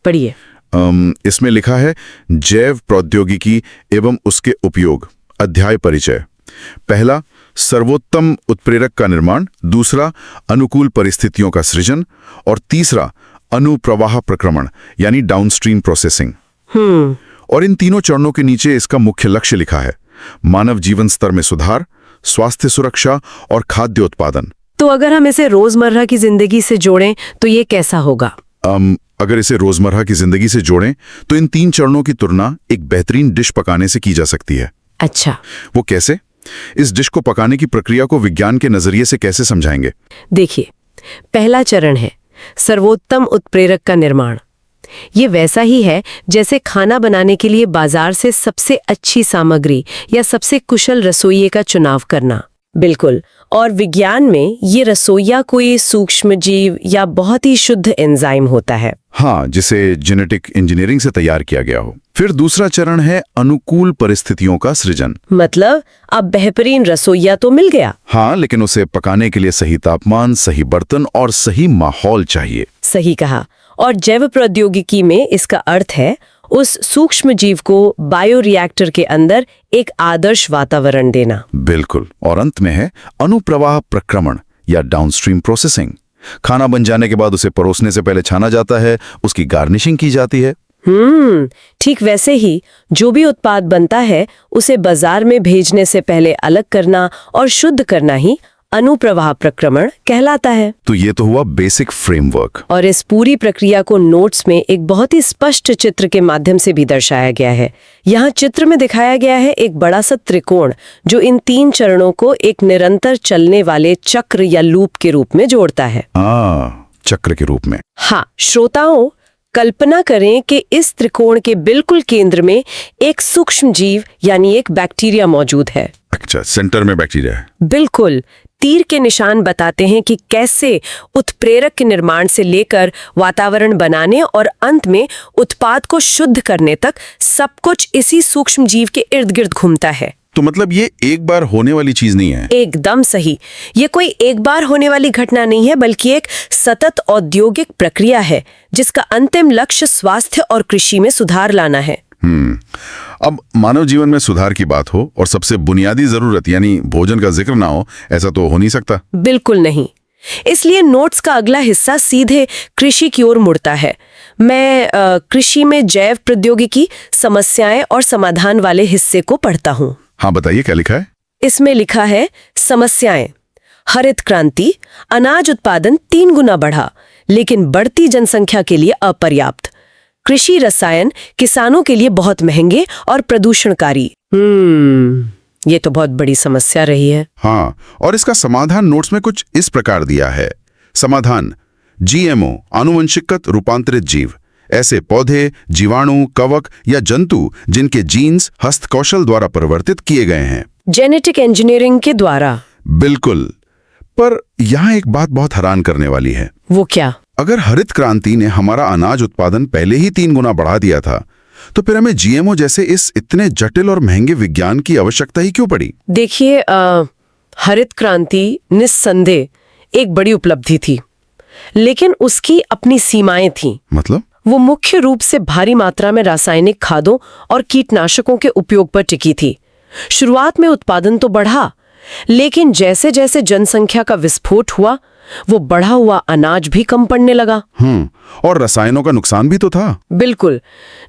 पढ़िए। इसमें लिखा है जैव प्रौद्योगिकी एवं उसके उपयोग। अध्याय परिचय। पहला, सर्वोत्तम उत्प्रेरक का निर्माण। दूसरा, अनुकूल परिस्थितियों का सृजन। और तीसरा, अनुप्रवाह प्रक्रमण यानी डाउनस्ट्रीम प्रोसेसिंग। और इन तीनों चरणों के नीचे इसका मुख्य लक्ष्य लिखा है, मानव जीवन स्तर में सुधार, स्वास्थ्य सुरक्षा और खाद्य उत्पादन। तो अगर हम इसे रोजमर्रा की जिंदगी से जोड़ें तो ये कैसा होगा? अगर इसे रोजमर्रा की जिंदगी से जोड़ें तो इन 3 चरणों की तुलना एक बेहतरीन डिश पकाने से की जा सकती है। अच्छा, वो कैसे? इस डिश को पकाने की प्रक्रिया को विज्ञान के नजरिए से कैसे समझाएंगे? देखिए, पहला चरण है सर्वोत्तम उत्प्रेरक का निर्माण। ये वैसा ही है जैसे खाना बनाने के लिए बाजार से सबसे अच्छी सामग्री या सबसे कुशल रसोइये का चुनाव करना। बिल्कुल। और विज्ञान में ये रसोइया कोई सूक्ष्म जीव या बहुत ही शुद्ध एंजाइम होता है। हाँ, जिसे जेनेटिक इंजीनियरिंग से तैयार किया गया हो। फिर दूसरा चरण है अनुकूल परिस्थितियों का सृजन। मतलब अब बेहतरीन रसोइया तो मिल गया। हाँ, लेकिन उसे पकाने के लिए सही तापमान, सही बर्तन और सही माहौल चाहिए। सही कहा। और जैव प्रौद्योगिकी में इसका अर्थ है उस सूक्ष्म जीव को बायोरिएक्टर के अंदर एक आदर्श वातावरण देना। बिल्कुल। और अंत में है अनुप्रवाह प्रक्रमण या डाउनस्ट्रीम प्रोसेसिंग। खाना बन जाने के बाद उसे परोसने से पहले छाना जाता है, उसकी गार्निशिंग की जाती है। ठीक वैसे ही जो भी उत्पाद बनता है उसे बाजार में भेजने से पहले अलग करना और शुद्ध करना ही अनुप्रवाह प्रक्रमण कहलाता है। तो ये तो हुआ बेसिक फ्रेमवर्क। और इस पूरी प्रक्रिया को नोट्स में एक बहुत ही स्पष्ट चित्र के माध्यम से भी दर्शाया गया है। यहाँ चित्र में दिखाया गया है एक बड़ा सा त्रिकोण जो इन 3 चरणों को एक निरंतर चलने वाले चक्र या लूप के रूप में जोड़ता है। चक्र के रूप में। हाँ, श्रोताओं, कल्पना करें कि इस त्रिकोण के बिल्कुल केंद्र में एक सूक्ष्म जीव यानी एक बैक्टीरिया मौजूद है। अच्छा, सेंटर में बैक्टीरिया है। बिल्कुल। तीर के निशान बताते हैं कि कैसे उत्प्रेरक के निर्माण से लेकर वातावरण बनाने और अंत में उत्पाद को शुद्ध करने तक सब कुछ इसी सूक्ष्म जीव के इर्द गिर्द घूमता है। तो मतलब ये एक बार होने वाली चीज नहीं है? एकदम सही। ये कोई एक बार होने वाली घटना नहीं है, बल्कि एक सतत औद्योगिक प्रक्रिया है जिसका अंतिम लक्ष्य स्वास्थ्य और कृषि में सुधार लाना है। अब मानव जीवन में सुधार की बात हो और सबसे बुनियादी जरूरत यानी भोजन का जिक्र ना हो, ऐसा तो हो नहीं सकता। बिल्कुल नहीं। इसलिए नोट्स का अगला हिस्सा सीधे कृषि की ओर मुड़ता है। मैं कृषि में जैव प्रौद्योगिकी, समस्याएं और समाधान वाले हिस्से को पढ़ता हूँ। हाँ, बताइए क्या लिखा है? इसमें लिखा है समस्याएं। हरित क्रांति, अनाज उत्पादन 3 गुना बढ़ा, लेकिन बढ़ती जनसंख्या के लिए अपर्याप्त। कृषि रसायन किसानों के लिए बहुत महंगे और प्रदूषणकारी। ये तो बहुत बड़ी समस्या रही है। हाँ, और इसका समाधान नोट्स में कुछ इस प्रकार दिया है। समाधान: जीएमओ, आनुवंशिकत रूपांतरित जीव, ऐसे पौधे, जीवाणु, कवक या जंतु जिनके जीन्स हस्तकौशल द्वारा परिवर्तित किए गए हैं। जेनेटिक इंजीनियरिंग के द्वारा। बिल्कुल। पर यहाँ एक बात बहुत हैरान करने वाली है। वो क्या? अगर हरित क्रांति ने हमारा अनाज उत्पादन पहले ही 3 गुना बढ़ा दिया था, तो फिर हमें जीएमओ जैसे इस इतने जटिल और महंगे विज्ञान की आवश्यकता ही क्यों पड़ी? देखिए, हरित क्रांति निस्संदेह एक बड़ी उपलब्धि थी, लेकिन उसकी अपनी सीमाएं थीं। मतलब? वो मुख्य रूप से भारी मात्रा में रासायनिक खादों और कीटनाशकों के उपयोग पर टिकी थी। शुरुआत में उत्पादन तो बढ़ा, लेकिन जैसे जैसे जनसंख्या का विस्फोट हुआ, वो बढ़ा हुआ अनाज भी कम पड़ने लगा। और रसायनों का नुकसान भी तो था। बिल्कुल।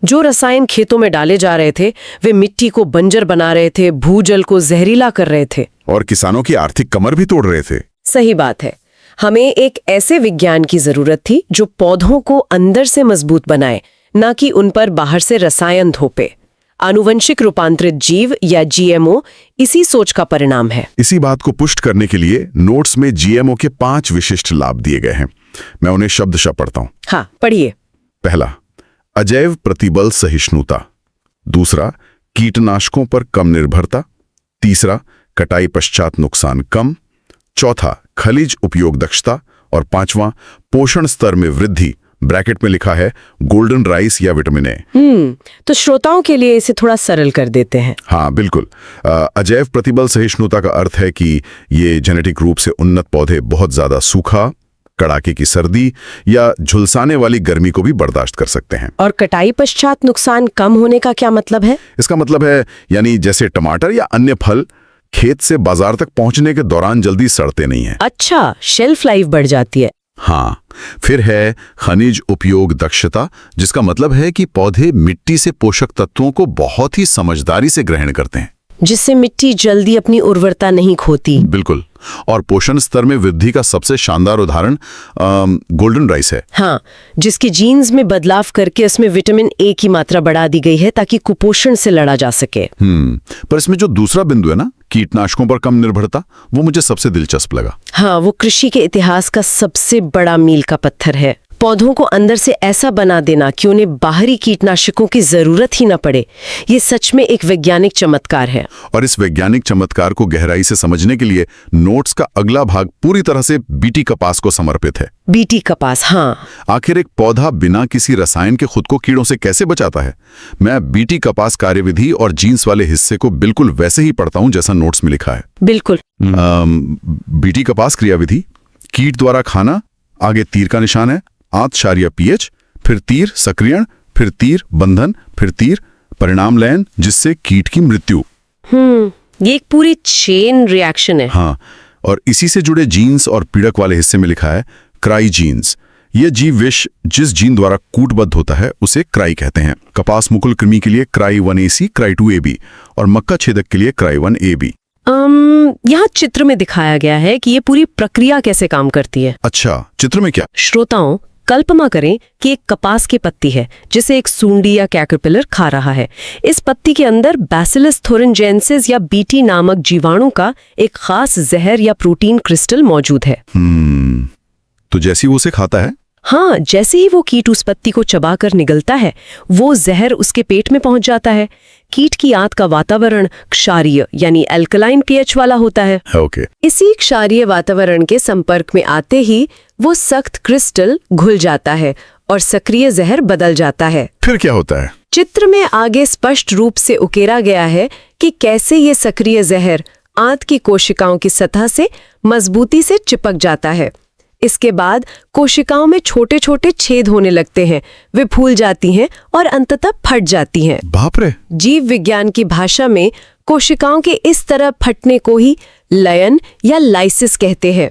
जो रसायन खेतों में डाले जा रहे थे वे मिट्टी को बंजर बना रहे थे, भूजल को जहरीला कर रहे थे और किसानों की आर्थिक कमर भी तोड़ रहे थे। सही बात है। हमें एक ऐसे विज्ञान की जरूरत थी जो पौधों को अंदर से मजबूत बनाए, ना कि उन पर बाहर से रसायन थोपे। आनुवंशिक रूपांतरित जीव या जीएमओ इसी सोच का परिणाम है। इसी बात को पुष्ट करने के लिए नोट्स में जीएमओ के 5 विशिष्ट लाभ दिए गए हैं। मैं उन्हें शब्दशः पढ़ता हूं। हाँ, पढ़िए। पहला, अजैव प्रतिबल सहिष्णुता। दूसरा, कीटनाशकों पर कम निर्भरता। तीसरा, कटाई पश्चात नुकसान कम। चौथा, खनिज उपयोग दक्षता। और 5वां, पोषण स्तर में वृद्धि, ब्रैकेट में लिखा है गोल्डन राइस या विटामिन ए। तो श्रोताओं के लिए इसे थोड़ा सरल कर देते हैं। हाँ, बिल्कुल। अजैव प्रतिबल सहिष्णुता का अर्थ है कि ये जेनेटिक रूप से उन्नत पौधे बहुत ज्यादा सूखा, कड़ाके की सर्दी या झुलसाने वाली गर्मी को भी बर्दाश्त कर सकते हैं। और कटाई पश्चात नुकसान कम होने का क्या मतलब है? इसका मतलब है यानी जैसे टमाटर या अन्य फल खेत से बाजार तक पहुंचने के दौरान जल्दी सड़ते नहीं हैं। अच्छा, शेल्फ लाइफ बढ़ जाती है। हाँ, फिर है खनिज उपयोग दक्षता, जिसका मतलब है कि पौधे मिट्टी से पोषक तत्वों को बहुत ही समझदारी से ग्रहण करते हैं, जिससे मिट्टी जल्दी अपनी उर्वरता नहीं खोती। बिल्कुल। और पोषण स्तर में वृद्धि का सबसे शानदार उदाहरण गोल्डन राइस है। हाँ, जिसके जीन्स में बदलाव करके उसमें विटामिन ए की मात्रा बढ़ा दी गई है ताकि कुपोषण से लड़ा जा सके। पर इसमें जो दूसरा बिंदु है ना, कीटनाशकों पर कम निर्भरता, वो मुझे सबसे दिलचस्प लगा। हाँ, वो कृषि के इतिहास का सबसे बड़ा मील का पत्थर है। पौधों को अंदर से ऐसा बना देना कि उन्हें बाहरी कीटनाशकों की जरूरत ही न पड़े, ये सच में एक वैज्ञानिक चमत्कार है। और इस वैज्ञानिक चमत्कार को गहराई से समझने के लिए नोट्स का अगला भाग पूरी तरह से बीटी कपास को समर्पित है। बीटी कपास, हाँ। आखिर एक पौधा बिना किसी रसायन के खुद को कीड़ों से कैसे बचाता है? मैं बीटी कपास कार्यविधि और जीन्स वाले हिस्से को बिल्कुल वैसे ही पढ़ता हूं जैसा नोट्स में लिखा है। बिल्कुल। बीटी कपास क्रियाविधि: कीट द्वारा खाना, आगे तीर का निशान है, आंतशार्य पीएच, फिर तीर सक्रियण, फिर तीर बंधन, फिर तीर परिणाम लयन, जिससे कीट की मृत्यु। ये एक पूरी चेन रिएक्शन है। हाँ, और इसी से जुड़े जीन्स और पीड़क वाले हिस्से में लिखा है क्राई जीन्स। ये जीव विष जिस जीन द्वारा कूटबद्ध होता है उसे क्राई कहते हैं। कपास मुकुल कृमि के लिए क्राई 1AC, क्राई 2AB और मक्का छेदक के लिए क्राई 1AB। यहाँ चित्र में दिखाया गया है कि ये पूरी प्रक्रिया कैसे काम करती है। अच्छा, चित्र में क्या? श्रोताओं, कल्पना करें कि एक कपास की पत्ती है जिसे एक सूंडी या कैटरपिलर खा रहा है। इस पत्ती के अंदर बैसिलस थोरिनजेंसिस या बीटी नामक जीवाणु का एक खास जहर या प्रोटीन क्रिस्टल मौजूद है। तो जैसे ही वो उसे खाता है? हाँ, जैसे ही वो कीट उस पत्ती को चबाकर निगलता है, वो जहर उसके पेट में पहुंच जाता है। कीट की आंत का वातावरण क्षारीय यानी अल्कलाइन पीएच वाला होता है। ओके। इसी क्षारीय वातावरण के संपर्क में आते ही वो सख्त क्रिस्टल घुल जाता है और सक्रिय जहर बदल जाता है। फिर क्या होता है? चित्र में आगे स्पष्ट रूप से उकेरा गया है कि कैसे ये सक्रिय जहर आंत की कोशिकाओं की सतह से मजबूती से चिपक जाता है। इसके बाद कोशिकाओं में छोटे छोटे छेद होने लगते हैं, वे फूल जाती हैं और अंततः फट जाती हैं। बाप रे! जीव विज्ञान की भाषा में कोशिकाओं के इस तरह फटने को ही लयन या लाइसिस कहते हैं।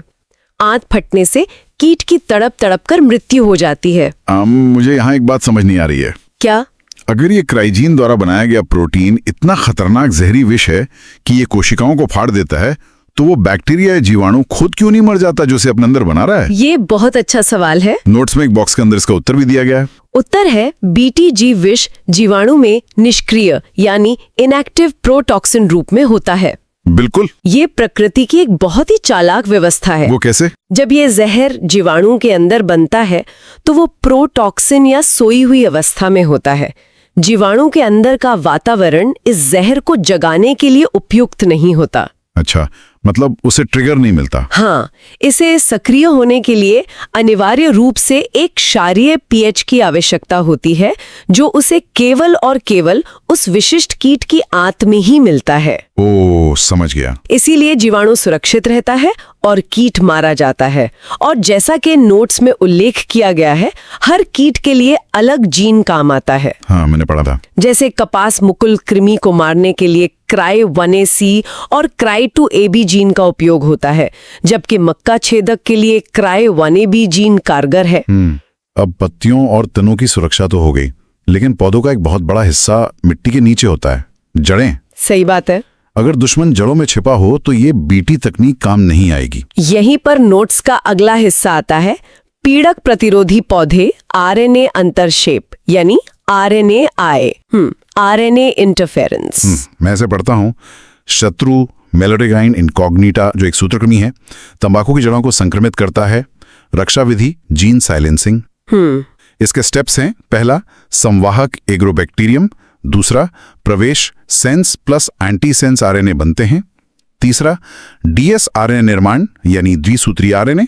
आंत फटने से कीट की तड़प तड़प कर मृत्यु हो जाती है। मुझे यहाँ एक बात समझ नहीं आ रही है। क्या? अगर ये क्राइजीन द्वारा बनाया गया प्रोटीन इतना खतरनाक जहरी विष है कि ये कोशिकाओं को फाड़ देता है, तो वो बैक्टीरिया या जीवाणु खुद क्यों नहीं मर जाता जो उसे अपने अंदर बना रहा है? ये बहुत अच्छा सवाल है। नोट्स में एक बॉक्स के अंदर इसका उत्तर भी दिया गया है। उत्तर है बीटी जीव विष जीवाणु में निष्क्रिय यानी इनएक्टिव प्रोटॉक्सिन रूप में होता है। बिल्कुल। ये प्रकृति की एक बहुत ही चालाक व्यवस्था है। वो कैसे? जब ये जहर जीवाणु के अंदर बनता है तो वो प्रोटॉक्सिन या सोई हुई अवस्था में होता है। जीवाणु के अंदर का वातावरण इस जहर को जगाने के लिए उपयुक्त नहीं होता। अच्छा, मतलब उसे ट्रिगर नहीं मिलता। हाँ, इसे सक्रिय होने के लिए अनिवार्य रूप से एक क्षारीय पीएच की आवश्यकता होती है, जो उसे केवल और केवल उस विशिष्ट कीट की आंत में ही मिलता है। ओह, समझ गया। इसीलिए जीवाणु सुरक्षित रहता है और कीट मारा जाता है। और जैसा कि नोट्स में उल्लेख किया गया है, हर कीट के लिए अलग जीन काम आता है। हाँ, मैंने पढ़ा था। जैसे कपास मुकुल कृमि को मारने के लिए क्राई 1AC और क्राई 2AB जीन का उपयोग होता है, जबकि मक्का छेदक के लिए क्राई 1AB जीन कारगर है। अब पत्तियों और तनों की सुरक्षा तो हो गई, लेकिन पौधों का एक बहुत बड़ा हिस्सा मिट्टी के नीचे होता है, जड़ें। सही बात है। अगर दुश्मन जड़ों में छिपा हो तो ये बीटी तकनीक काम नहीं आएगी। यहीं पर नोट्स का अगला हिस्सा आता है, पीड़क प्रतिरोधी पौधे आरएनए अंतरक्षेप यानी RNAi, RNA इंटरफेरेंस। मैं ऐसे पढ़ता हूँ, शत्रु मेलोडिगाइन इनकॉग्निटा जो एक सूत्रकृमि है, तंबाकू की जड़ों को संक्रमित करता है। रक्षा विधि जीन साइलेंसिंग। इसके स्टेप्स हैं, पहला संवाहक एग्रोबैक्टीरियम, दूसरा प्रवेश sense plus anti sense RNA बनते हैं, तीसरा डीएस आरएनए निर्माण यानी द्विसूत्री आरएनए,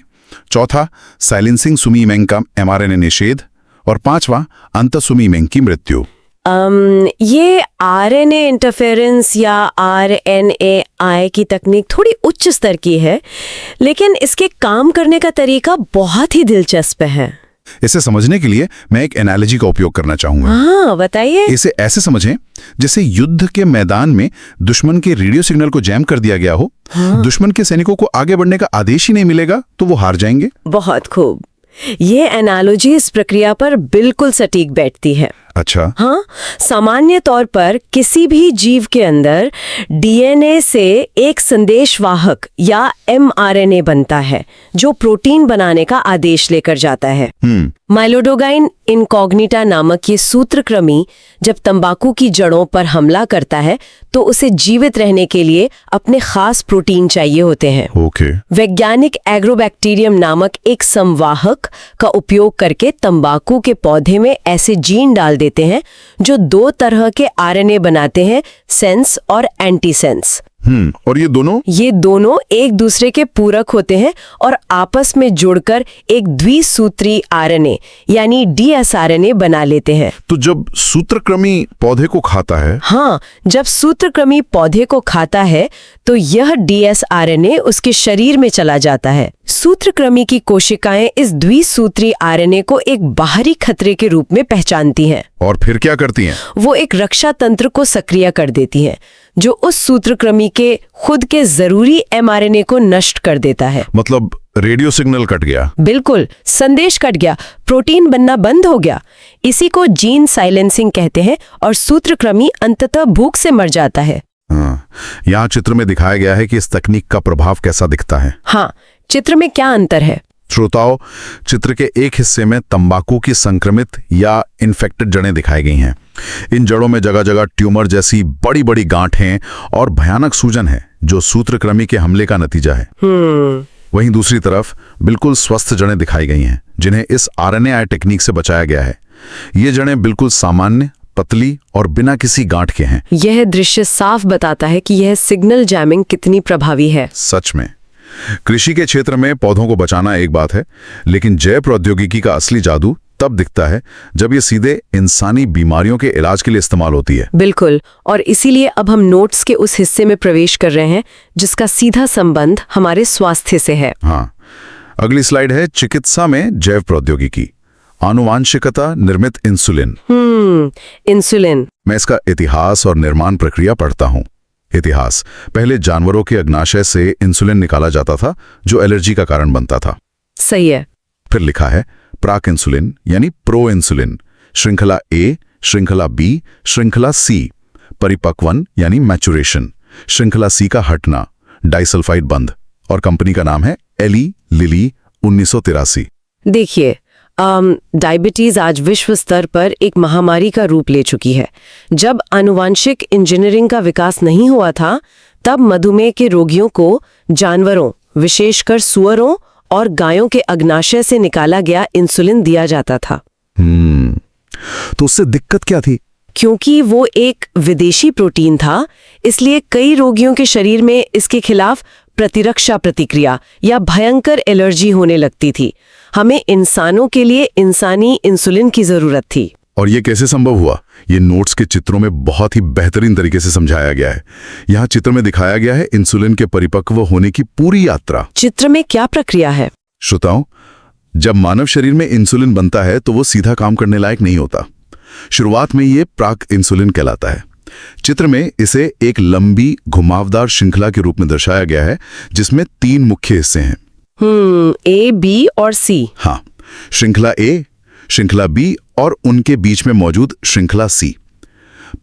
चौथा साइलेंसिंग सुमीमेंग का एमआरएनए निषेध और पांचवा अंतसुमीमेंग की मृत्यु। ये आरएनए इंटरफेरेंस या आरएनएआई की तकनीक थोड़ी उच्च स्तर की है, लेकिन इसके काम करने का तरीका बहुत ही दिलचस्प है। इसे समझने के लिए मैं एक एनालॉजी का उपयोग करना चाहूंगा। हाँ, बताइए। इसे ऐसे समझें जैसे युद्ध के मैदान में दुश्मन के रेडियो सिग्नल को जैम कर दिया गया हो। दुश्मन के सैनिकों को आगे बढ़ने का आदेश ही नहीं मिलेगा तो वो हार जाएंगे। बहुत खूब। ये एनालॉजी इस प्रक्रिया पर बिल्कुल सटीक बैठती है। अच्छा। हाँ, सामान्य तौर पर किसी भी जीव के अंदर डीएनए से एक संदेशवाहक या एमआरएनए बनता है जो प्रोटीन बनाने का आदेश लेकर जाता है। माइलोडोगाइन इनकॉग्निटा नामक ये सूत्रक्रमी जब तंबाकू की जड़ों पर हमला करता है तो उसे जीवित रहने के लिए अपने खास प्रोटीन चाहिए होते हैं। ओके। वैज्ञानिक एग्रोबैक्टीरियम नामक एक संवाहक का उपयोग करके तंबाकू के पौधे में ऐसे जीन डाल देते हैं जो 2 तरह के आरएनए बनाते हैं, सेंस और एंटीसेंस। और ये दोनों एक दूसरे के पूरक होते हैं और आपस में जुड़कर एक द्विसूत्री आरएनए यानी डीएसआरएनए बना लेते हैं। तो जब सूत्रक्रमी पौधे को खाता है। हाँ, जब सूत्रक्रमी पौधे को खाता है तो यह डीएसआरएनए उसके शरीर में चला जाता है। सूत्रक्रमी की कोशिकाएं इस द्विसूत्री आरएनए को एक बाहरी खतरे के रूप में पहचानती हैं। और फिर क्या करती हैं? वो एक रक्षा तंत्र को सक्रिय कर देती हैं जो उस सूत्रक्रमी के खुद के जरूरी एमआरएनए को नष्ट कर देता है। मतलब रेडियो सिग्नल कट गया। बिल्कुल, संदेश कट गया, प्रोटीन बनना बंद हो गया। इसी को जीन साइलेंसिंग कहते हैं और सूत्रक्रमी अंततः भूख से मर जाता है। यहाँ चित्र में दिखाया गया है कि इस तकनीक का प्रभाव कैसा दिखता है। हाँ, चित्र में क्या अंतर है? श्रोताओं, चित्र के एक हिस्से में तंबाकू की संक्रमित या इन्फेक्टेड जड़ें दिखाई गई हैं। इन जड़ों में जगह जगह ट्यूमर जैसी बड़ी बड़ी गांठें और भयानक सूजन है जो सूत्रक्रमी के हमले का नतीजा है। वहीं दूसरी तरफ बिल्कुल स्वस्थ जड़ें दिखाई गई हैं जिन्हें इस आरएनएआई टेक्निक से बचाया गया है। ये जड़ें बिल्कुल सामान्य, पतली और बिना किसी गांठ के हैं। यह दृश्य साफ बताता है कि यह सिग्नल जैमिंग कितनी प्रभावी है। सच में। कृषि के क्षेत्र में पौधों को बचाना एक बात है, लेकिन जैव प्रौद्योगिकी का असली जादू तब दिखता है जब ये सीधे इंसानी बीमारियों के इलाज के लिए इस्तेमाल होती है। बिल्कुल, और इसीलिए अब हम नोट्स के उस हिस्से में प्रवेश कर रहे हैं जिसका सीधा संबंध हमारे स्वास्थ्य से है। हाँ, अगली स्लाइड है चिकित्सा में जैव प्रौद्योगिकी, आनुवांशिकता निर्मित इंसुलिन। इंसुलिन। मैं इसका इतिहास और निर्माण प्रक्रिया पढ़ता हूँ। इतिहास: पहले जानवरों के अग्नाशय से इंसुलिन निकाला जाता था जो एलर्जी का कारण बनता था। सही है। फिर लिखा है प्राक इंसुलिन यानी प्रो इंसुलिन, श्रृंखला ए, श्रृंखला बी, श्रृंखला सी, परिपक्वन यानी मैचुरेशन, श्रृंखला सी का हटना, डाइसल्फाइड बंद, और कंपनी का नाम है एली लिली 1983। देखिए, डायबिटीज आज विश्व स्तर पर एक महामारी का रूप ले चुकी है। जब आनुवांशिक इंजीनियरिंग का विकास नहीं हुआ था, तब मधुमेह के रोगियों को जानवरों, विशेषकर सुअरों और गायों के अग्नाशय से निकाला गया इंसुलिन दिया जाता था। तो उससे दिक्कत क्या थी? क्योंकि वो एक विदेशी प्रोटीन था, इसलिए कई रोगियों के शरीर में इसके खिलाफ प्रतिरक्षा प्रतिक्रिया या भयंकर एलर्जी होने लगती थी। हमें इंसानों के लिए इंसानी इंसुलिन की जरूरत थी। और ये कैसे संभव हुआ? ये नोट्स के चित्रों में बहुत ही बेहतरीन तरीके से समझाया गया है। यहाँ चित्र में दिखाया गया है इंसुलिन के परिपक्व होने की पूरी यात्रा। चित्र में क्या प्रक्रिया है? श्रोताओं, जब मानव शरीर में इंसुलिन बनता है तो वो सीधा काम करने लायक नहीं होता। शुरुआत में ये प्राक इंसुलिन कहलाता है। चित्र में इसे एक लंबी घुमावदार श्रृंखला के रूप में दर्शाया गया है जिसमें 3 मुख्य हिस्से हैं। ए, बी और सी। हाँ, श्रृंखला ए, श्रृंखला बी और उनके बीच में मौजूद श्रृंखला सी।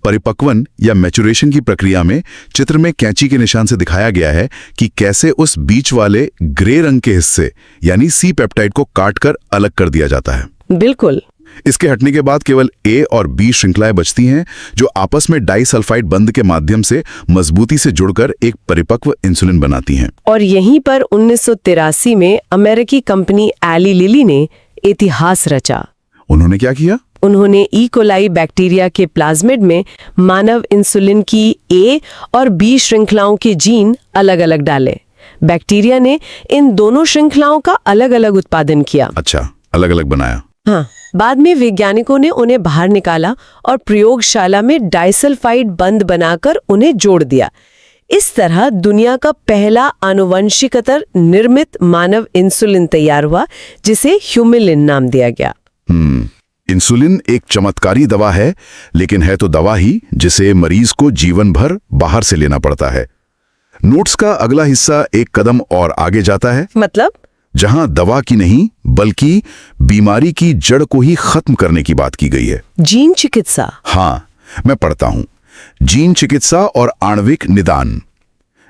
परिपक्वन या मैचुरेशन की प्रक्रिया में चित्र में कैंची के निशान से दिखाया गया है कि कैसे उस बीच वाले ग्रे रंग के हिस्से यानी सी पेप्टाइड को काटकर अलग कर दिया जाता है। बिल्कुल। इसके हटने के बाद केवल ए और बी श्रृंखलाएं बचती हैं जो आपस में डाइसल्फाइड बंध के माध्यम से मजबूती से जुड़कर एक परिपक्व इंसुलिन बनाती हैं। और यहीं पर 1983 में अमेरिकी कंपनी एली लिली ने इतिहास रचा। उन्होंने क्या किया? उन्होंने ई कोलाई बैक्टीरिया के प्लाज्मिड में मानव इंसुलिन की ए और बी श्रृंखलाओं के जीन अलग अलग डाले। बैक्टीरिया ने इन दोनों श्रृंखलाओं का अलग अलग उत्पादन किया। अच्छा, अलग अलग बनाया। हाँ, बाद में वैज्ञानिकों ने उन्हें बाहर निकाला और प्रयोगशाला में डाइसल्फाइड बंद बनाकर उन्हें जोड़ दिया। इस तरह दुनिया का पहला आनुवंशिकतर निर्मित मानव इंसुलिन तैयार हुआ, जिसे ह्यूमिलिन नाम दिया गया। इंसुलिन एक चमत्कारी दवा है, लेकिन है तो दवा ही जिसे मरीज को जीवन भर बाहर से लेना पड़ता है। नोट्स का अगला हिस्सा एक कदम और आगे जाता है, मतलब जहां दवा की नहीं बल्कि बीमारी की जड़ को ही खत्म करने की बात की गई है। जीन चिकित्सा। हाँ, मैं पढ़ता हूं, जीन चिकित्सा और आणविक निदान।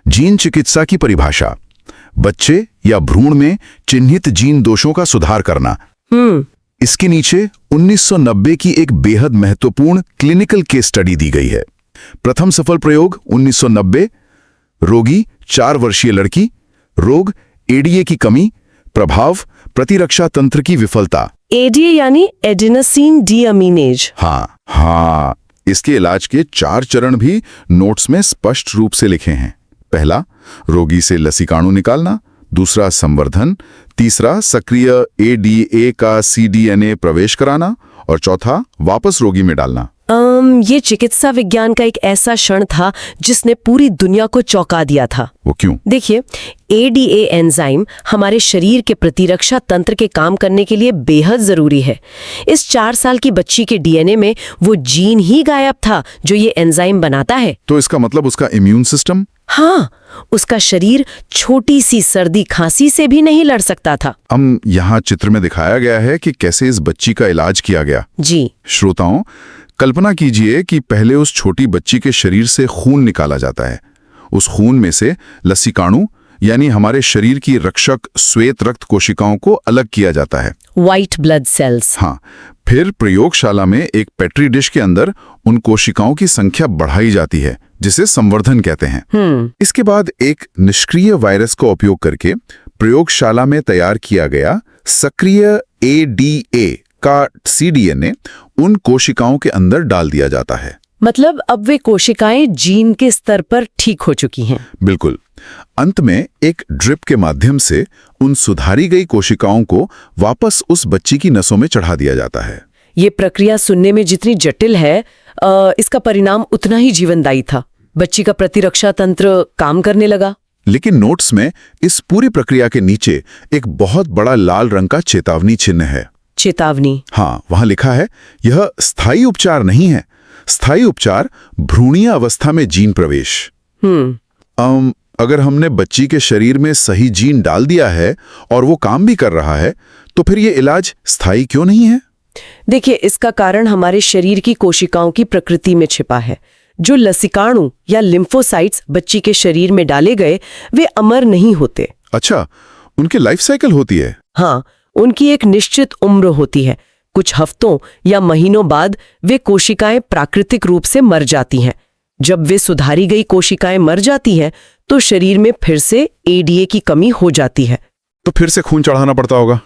जीन चिकित्सा की परिभाषा, बच्चे या भ्रूण में चिन्हित जीन दोषों का सुधार करना। इसके नीचे 1990 की एक बेहद महत्वपूर्ण क्लिनिकल केस स्टडी दी गई है। प्रथम सफल प्रयोग 1990, रोगी 4 वर्षीय लड़की, रोग एडीए की कमी, प्रभाव प्रतिरक्षा तंत्र की विफलता। एडीए यानी एडेनोसिन डीअमीनेज। हाँ, इसके इलाज के 4 चरण भी नोट्स में स्पष्ट रूप से लिखे हैं। पहला, रोगी से लसीकाणु निकालना। दूसरा, संवर्धन। तीसरा, सक्रिय एडीए का सीडीएनए प्रवेश कराना। और चौथा, वापस रोगी में डालना। ये चिकित्सा विज्ञान का एक ऐसा क्षण था जिसने पूरी दुनिया को चौंका दिया था। वो क्यों? देखिए, एडीए एंजाइम हमारे शरीर के प्रतिरक्षा तंत्र के काम करने के लिए बेहद जरूरी है। इस 4 साल की बच्ची के डीएनए में वो जीन ही गायब था जो ये एंजाइम बनाता है। तो इसका मतलब उसका इम्यून सिस्टम? हाँ, उसका शरीर छोटी सी सर्दी खांसी से भी नहीं लड़ सकता था। यहाँ चित्र में दिखाया गया है कि कैसे इस बच्ची का इलाज किया गया। जी श्रोताओं, कल्पना कीजिए कि पहले उस छोटी बच्ची के शरीर से खून निकाला जाता है। उस खून में से लसीकाणु यानी हमारे शरीर की रक्षक श्वेत रक्त कोशिकाओं को अलग किया जाता है, व्हाइट ब्लड सेल्स। हाँ, फिर प्रयोगशाला में एक पेट्री डिश के अंदर उन कोशिकाओं की संख्या बढ़ाई जाती है, जिसे संवर्धन कहते हैं। इसके बाद एक निष्क्रिय वायरस का उपयोग करके प्रयोगशाला में तैयार किया गया सक्रिय एडीए का सीडीएनए उन कोशिकाओं के अंदर डाल दिया जाता है। मतलब अब वे कोशिकाएं जीन के स्तर पर ठीक हो चुकी हैं। बिल्कुल। अंत में एक ड्रिप के माध्यम से उन सुधारी गई कोशिकाओं को वापस उस बच्ची की नसों में चढ़ा दिया जाता है। ये प्रक्रिया सुनने में जितनी जटिल है, इसका परिणाम उतना ही जीवनदायी था। बच्ची का प्रतिरक्षा तंत्र काम करने लगा। लेकिन नोट्स में इस पूरी प्रक्रिया के नीचे एक बहुत बड़ा लाल रंग का चेतावनी चिन्ह है। चेतावनी? हाँ, वहां लिखा है, यह स्थायी उपचार नहीं है। स्थायी उपचार भ्रूणीय अवस्था में जीन प्रवेश। अगर हमने बच्ची के शरीर में सही जीन डाल दिया है और वो काम भी कर रहा है, तो फिर ये इलाज स्थायी क्यों नहीं है? देखिए, इसका कारण हमारे शरीर की कोशिकाओं की प्रकृति में छिपा है। जो लसीकाणु या लिम्फोसाइट्स बच्ची के शरीर में डाले गए, वे अमर नहीं होते। अच्छा, उनकी लाइफ साइकिल होती है? हाँ, उनकी एक निश्चित उम्र होती है। कुछ हफ्तों या महीनों बाद वे कोशिकाएं प्राकृतिक रूप से मर जाती हैं। जब वे सुधारी गई कोशिकाएं मर जाती हैं, तो शरीर में फिर से एडीए की कमी हो जाती है। तो फिर से खून चढ़ाना पड़ता होगा?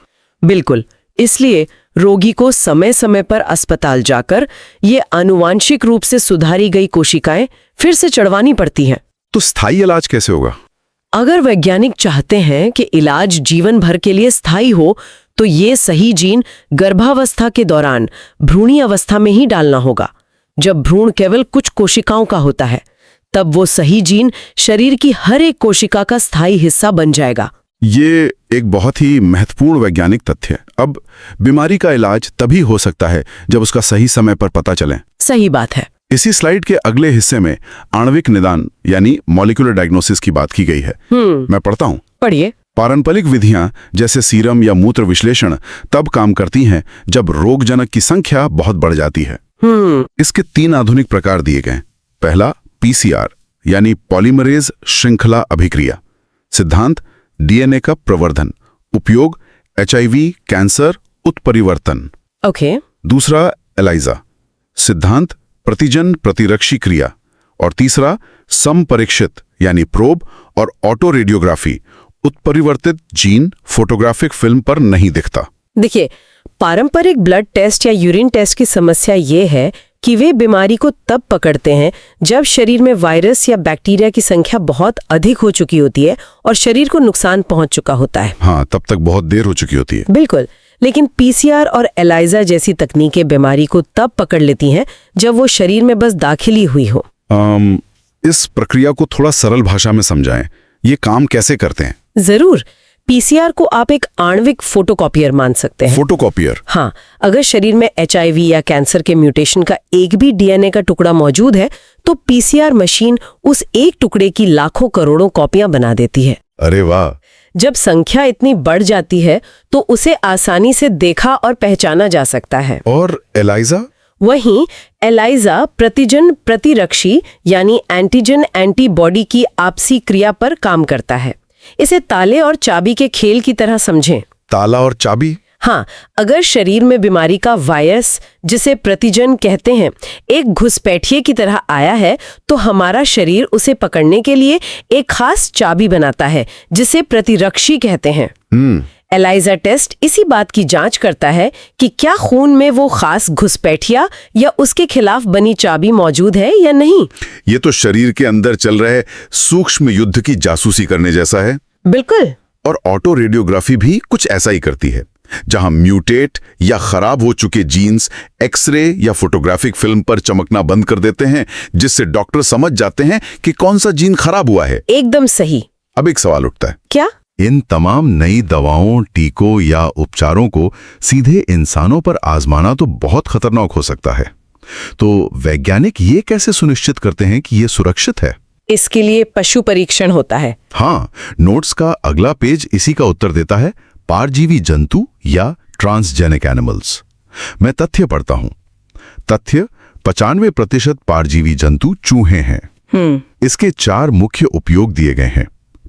बिल्कुल। इसलिए रोगी को समय समय पर अस्पताल जाकर ये आनुवांशिक रूप से सुधारी गई कोशिकाएं फिर से चढ़वानी पड़ती हैं। तो स्थायी इलाज कैसे होगा? अगर वैज्ञानिक चाहते हैं कि इलाज जीवन भर के लिए स्थायी हो, तो ये सही जीन गर्भावस्था के दौरान भ्रूणी अवस्था में ही डालना होगा। जब भ्रूण केवल कुछ कोशिकाओं का होता है, तब वो सही जीन शरीर की हर एक कोशिका का स्थायी हिस्सा बन जाएगा। ये एक बहुत ही महत्वपूर्ण वैज्ञानिक तथ्य है। अब बीमारी का इलाज तभी हो सकता है जब उसका सही समय पर पता चले। सही बात है। इसी स्लाइड के अगले हिस्से में आणविक निदान यानी मॉलिक्यूलर डायग्नोसिस की बात की गई है। मैं पढ़ता हूँ। पढ़िए। पारंपरिक विधियां जैसे सीरम या मूत्र विश्लेषण तब काम करती हैं जब रोगजनक की संख्या बहुत बढ़ जाती है। इसके 3 आधुनिक प्रकार दिए गए। पहला, पीसीआर यानी पॉलीमरेज श्रृंखला अभिक्रिया। सिद्धांत, डीएनए का प्रवर्धन। उपयोग, एचआईवी, कैंसर, उत्परिवर्तन। ओके। दूसरा, एलाइजा। सिद्धांत, प्रतिजन प्रतिरक्षी क्रिया। और तीसरा, समपरीक्षित यानी प्रोब और ऑटो रेडियोग्राफी। उत्परिवर्तित जीन फोटोग्राफिक फिल्म पर नहीं दिखता। देखिए, पारंपरिक ब्लड टेस्ट या यूरिन टेस्ट की समस्या ये है कि वे बीमारी को तब पकड़ते हैं जब शरीर में वायरस या बैक्टीरिया की संख्या बहुत अधिक हो चुकी होती है और शरीर को नुकसान पहुंच चुका होता है। हाँ, तब तक बहुत देर हो चुकी होती है। बिल्कुल। लेकिन पीसीआर और एलाइजा जैसी तकनीकें बीमारी को तब पकड़ लेती हैं जब वो शरीर में बस दाखिल ही हुई हो। इस प्रक्रिया को थोड़ा सरल भाषा में समझाएं। ये काम कैसे करते हैं? जरूर। पीसीआर को आप एक आणविक फोटोकॉपियर मान सकते हैं। फोटोकॉपियर? हाँ, अगर शरीर में एचआईवी या कैंसर के म्यूटेशन का एक भी डीएनए का टुकड़ा मौजूद है तो पीसीआर मशीन उस एक टुकड़े की लाखों करोड़ों कॉपियां बना देती है। अरे वाह! जब संख्या इतनी बढ़ जाती है तो उसे आसानी से देखा और पहचाना जा सकता है। और एलाइजा? वहीं एलाइजा प्रतिजन प्रतिरक्षी यानी एंटीजन एंटीबॉडी की आपसी क्रिया पर काम करता है। इसे ताले और चाबी के खेल की तरह समझें। ताला और चाबी? हाँ, अगर शरीर में बीमारी का वायरस, जिसे प्रतिजन कहते हैं, एक घुसपैठिए की तरह आया है तो हमारा शरीर उसे पकड़ने के लिए एक खास चाबी बनाता है जिसे प्रतिरक्षी कहते हैं। एलाइजा टेस्ट इसी बात की जांच करता है कि क्या खून में वो खास घुसपैठिया या उसके खिलाफ बनी चाबी मौजूद है या नहीं। ये तो शरीर के अंदर चल रहे सूक्ष्म युद्ध की जासूसी करने जैसा है। बिल्कुल। और ऑटो रेडियोग्राफी भी कुछ ऐसा ही करती है, जहां म्यूटेट या खराब हो चुके जीन्स एक्सरे या फोटोग्राफिक फिल्म पर चमकना बंद कर देते हैं, जिससे डॉक्टर समझ जाते हैं कि कौन सा जीन खराब हुआ है। एकदम सही। अब एक सवाल उठता है, क्या इन तमाम नई दवाओं, टीकों या उपचारों को सीधे इंसानों पर आजमाना तो बहुत खतरनाक हो सकता है। तो वैज्ञानिक ये कैसे सुनिश्चित करते हैं कि ये सुरक्षित है? इसके लिए पशु परीक्षण होता है। हाँ, नोट्स का अगला पेज इसी का उत्तर देता है, पारजीवी जंतु या ट्रांसजेनिक एनिमल्स। मैं तथ्य पढ़ता हूं। तथ्य 95% पारजीवी जंतु चूहे हैं। इसके 4 मुख्य उपयोग दिए गए हैं।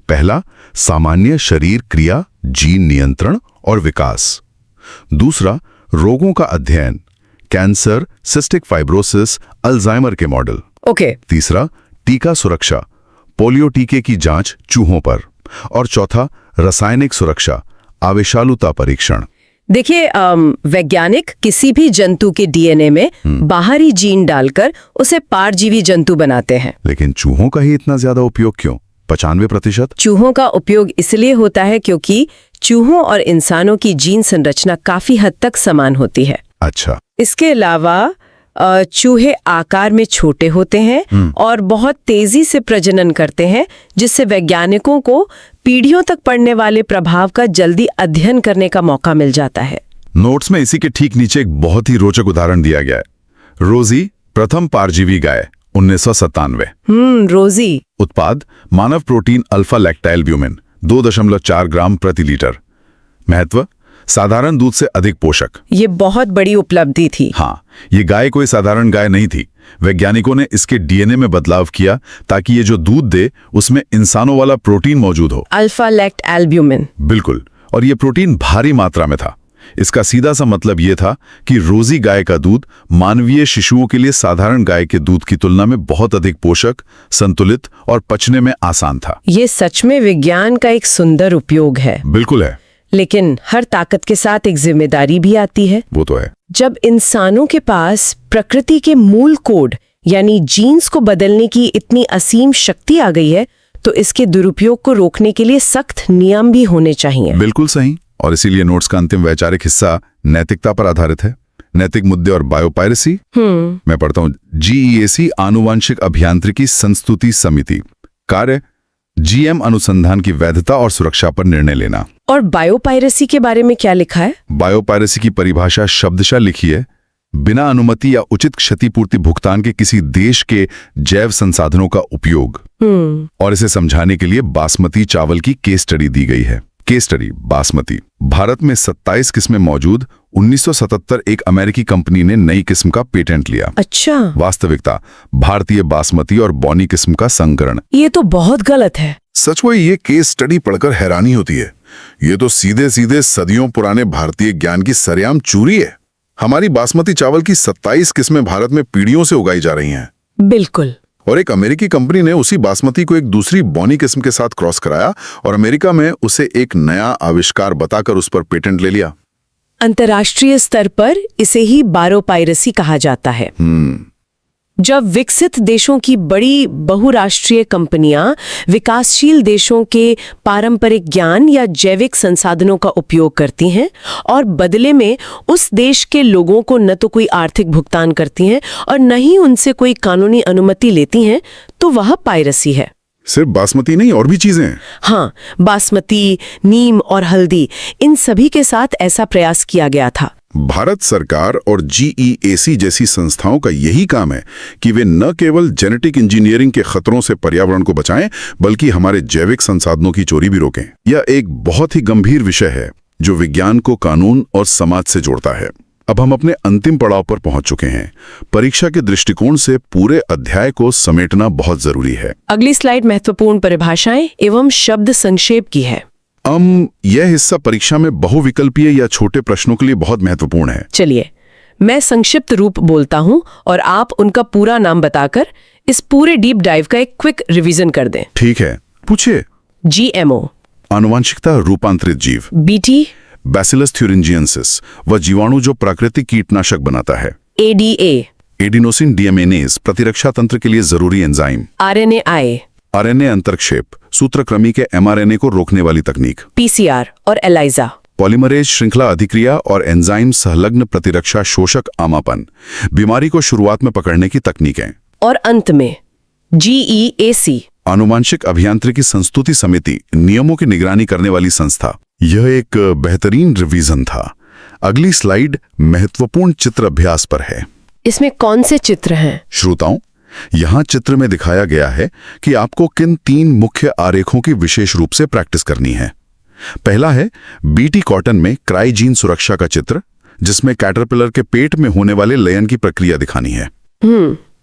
पहला, सामान्य शरीर क्रिया, जीन नियंत्रण और विकास। दूसरा, रोगों का अध्ययन, कैंसर, सिस्टिक फाइब्रोसिस, अल्जाइमर के मॉडल। ओके। तीसरा, टीका सुरक्षा, पोलियो टीके की जांच चूहों पर। और चौथा, रासायनिक सुरक्षा, आवेशालुता परीक्षण। देखिए, वैज्ञानिक किसी भी जंतु के डीएनए में बाहरी जीन डालकर उसे पारजीवी जंतु बनाते हैं। लेकिन चूहों का ही इतना ज्यादा उपयोग क्यों? 95%? चूहों का उपयोग इसलिए होता है क्योंकि चूहों और इंसानों की जीन संरचना काफी हद तक समान होती है। अच्छा। इसके अलावा चूहे आकार में छोटे होते हैं और बहुत तेजी से प्रजनन करते हैं, जिससे वैज्ञानिकों को पीढ़ियों तक पड़ने वाले प्रभाव का जल्दी अध्ययन करने का मौका मिल जाता है। नोट्स में इसी के ठीक नीचे एक बहुत ही रोचक उदाहरण दिया गया है। रोजी, प्रथम पारजीवी गाय, 1997। रोजी। उत्पाद, मानव प्रोटीन अल्फा लैक्टाइलब्यूमिन, 2.4 ग्राम प्रति लीटर। महत्व, साधारण दूध से अधिक पोषक। ये बहुत बड़ी उपलब्धि थी। हाँ, ये गाय कोई साधारण गाय नहीं थी। वैज्ञानिकों ने इसके डीएनए में बदलाव किया ताकि ये जो दूध दे उसमें इंसानों वाला प्रोटीन मौजूद हो, अल्फा लैक्टाइलब्यूमिन। बिल्कुल। और ये प्रोटीन भारी मात्रा में था। इसका सीधा सा मतलब ये था कि रोजी गाय का दूध मानवीय शिशुओं के लिए साधारण गाय के दूध की तुलना में बहुत अधिक पोषक, संतुलित और पचने में आसान था। ये सच में विज्ञान का एक सुंदर उपयोग है। बिल्कुल है। लेकिन हर ताकत के साथ एक जिम्मेदारी भी आती है। वो तो है। जब इंसानों के पास प्रकृति के मूल कोड यानी जीन्स को बदलने की इतनी असीम शक्ति आ गई है तो इसके दुरुपयोग को रोकने के लिए सख्त नियम भी होने चाहिए। बिल्कुल सही। और इसीलिए नोट्स का अंतिम वैचारिक हिस्सा नैतिकता पर आधारित है। नैतिक मुद्दे और बायोपायरेसी। मैं पढ़ता हूँ, जीईएसी आनुवांशिक अभियांत्रिकी संस्तुति समिति। कार्य, जीएम अनुसंधान की वैधता और सुरक्षा पर निर्णय लेना। और बायोपायरेसी के बारे में क्या लिखा है? बायोपायरेसी की परिभाषा शब्दशः लिखी है, बिना अनुमति या उचित क्षतिपूर्ति भुगतान के किसी देश के जैव संसाधनों का उपयोग। और इसे समझाने के लिए बासमती चावल की केस स्टडी दी गई है। Case study basmati. भारत में 27 किस्में मौजूद। 1977 एक अमेरिकी कंपनी ने नई किस्म का पेटेंट लिया। अच्छा। वास्तविकता, भारतीय बासमती और बौनी किस्म का संकरण। ये तो बहुत गलत है। सच में ये केस स्टडी पढ़कर हैरानी होती है। ये तो सीधे सीधे सदियों पुराने भारतीय ज्ञान की सरेआम चोरी है। हमारी बासमती चावल की 27 किस्में भारत में पीढ़ियों से उगाई जा रही हैं। बिल्कुल। और एक अमेरिकी कंपनी ने उसी बासमती को एक दूसरी बौनी किस्म के साथ क्रॉस कराया और अमेरिका में उसे एक नया आविष्कार बताकर उस पर पेटेंट ले लिया। अंतर्राष्ट्रीय स्तर पर इसे ही बायोपायरेसी कहा जाता है। जब विकसित देशों की बड़ी बहुराष्ट्रीय कंपनियां विकासशील देशों के पारंपरिक ज्ञान या जैविक संसाधनों का उपयोग करती हैं और बदले में उस देश के लोगों को न तो कोई आर्थिक भुगतान करती हैं और न ही उनसे कोई कानूनी अनुमति लेती हैं, तो वह पायरेसी है। सिर्फ बासमती नहीं, और भी चीजें हैं। हाँ, बासमती, नीम और हल्दी, इन सभी के साथ ऐसा प्रयास किया गया था। भारत सरकार और GEAC जैसी संस्थाओं का यही काम है कि वे न केवल जेनेटिक इंजीनियरिंग के खतरों से पर्यावरण को बचाएं, बल्कि हमारे जैविक संसाधनों की चोरी भी रोकें। यह एक बहुत ही गंभीर विषय है जो विज्ञान को कानून और समाज से जोड़ता है। अब हम अपने अंतिम पड़ाव पर पहुंच चुके हैं। परीक्षा के दृष्टिकोण से पूरे अध्याय को समेटना बहुत जरूरी है। अगली स्लाइड महत्वपूर्ण परिभाषाएं एवं शब्द संक्षेप की है। यह हिस्सा परीक्षा में बहुविकल्पीय या छोटे प्रश्नों के लिए बहुत महत्वपूर्ण है। चलिए, मैं संक्षिप्त रूप बोलता हूं और आप उनका पूरा नाम बताकर इस पूरे डीप डाइव का एक क्विक रिवीजन कर दें। ठीक है, पूछिए। GMO, आनुवांशिकता रूपांतरित जीव। BT, बैसिलस थ्यूरिंजियंसिस, वह जीवाणु जो प्राकृतिक कीटनाशक बनाता है। ADA, एडिनोसिन डीएमएनेज, प्रतिरक्षा तंत्र के लिए जरूरी एंजाइम। RNAi, RNA अंतरक्षेप, सूत्रक्रमी के mRNA को रोकने वाली तकनीक। PCR और ELISA, पॉलीमरेज श्रृंखला अधिक्रिया और एंजाइम संलग्न प्रतिरक्षा शोषक आमापन, बीमारी को शुरुआत में पकड़ने की तकनीकें। और अंत में GEAC, आनुवांशिक अभियांत्रिकी संस्तुति समिति, नियमों की निगरानी करने वाली संस्था। यह एक बेहतरीन रिवीजन था। अगली स्लाइड महत्वपूर्ण चित्र अभ्यास पर है। इसमें कौन से चित्र हैं? श्रोताओं, यहाँ चित्र में दिखाया गया है कि आपको किन 3 मुख्य आरेखों की विशेष रूप से प्रैक्टिस करनी है। पहला है BT कॉटन में क्राइजीन सुरक्षा का चित्र, जिसमें कैटरपिलर के पेट में होने वाले लयन की प्रक्रिया दिखानी है।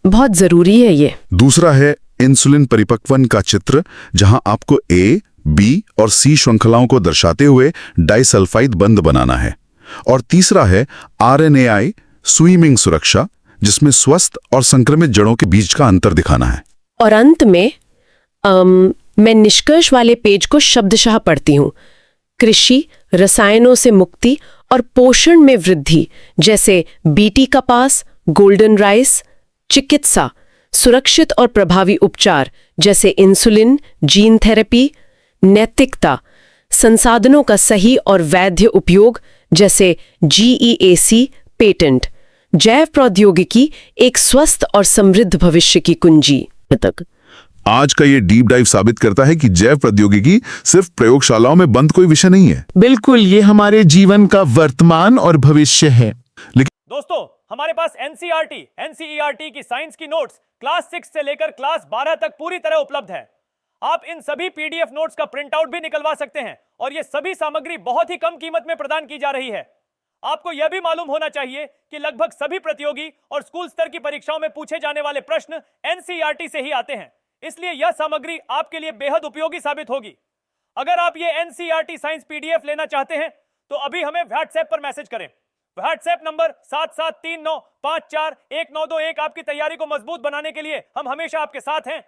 बहुत जरूरी है ये। दूसरा है इंसुलिन परिपक्वन का चित्र, जहां आपको A, B और C श्रृंखलाओं को दर्शाते हुए डाइसल्फाइड बंध बनाना है। और तीसरा है RNAi स्विमिंग सुरक्षा, जिसमें स्वस्थ और संक्रमित जड़ों के बीच का अंतर दिखाना है। और अंत में मैं निष्कर्ष वाले पेज को शब्दशः पढ़ती हूँ। कृषि, रसायनों से मुक्ति और पोषण में वृद्धि, जैसे BT कपास, गोल्डन राइस। चिकित्सा, सुरक्षित और प्रभावी उपचार, जैसे इंसुलिन, जीन थेरेपी। नैतिकता, संसाधनों का सही और वैध उपयोग, जैसे GEAC पेटेंट। जैव प्रौद्योगिकी, एक स्वस्थ और समृद्ध भविष्य की कुंजी। तक आज का ये डीप डाइव साबित करता है कि जैव प्रौद्योगिकी सिर्फ प्रयोगशालाओं में बंद कोई विषय नहीं है। बिल्कुल, ये हमारे जीवन का वर्तमान और भविष्य है। दोस्तों, हमारे पास NCERT की साइंस की नोट्स क्लास 6 से लेकर क्लास 12 तक पूरी तरह उपलब्ध है। आप इन सभी PDF नोट्स का प्रिंट आउट भी निकलवा सकते हैं और ये सभी सामग्री बहुत ही कम कीमत में प्रदान की जा रही है। आपको यह भी मालूम होना चाहिए कि लगभग सभी प्रतियोगी और स्कूल स्तर की परीक्षाओं में पूछे जाने वाले प्रश्न NCERT से ही आते हैं, इसलिए यह सामग्री आपके लिए बेहद उपयोगी साबित होगी। अगर आप ये NCERT साइंस PDF लेना चाहते हैं तो अभी हमें व्हाट्सएप पर मैसेज करें। व्हाट्सएप नंबर 7739541921 आपकी तैयारी को मजबूत बनाने के लिए हम हमेशा आपके साथ हैं।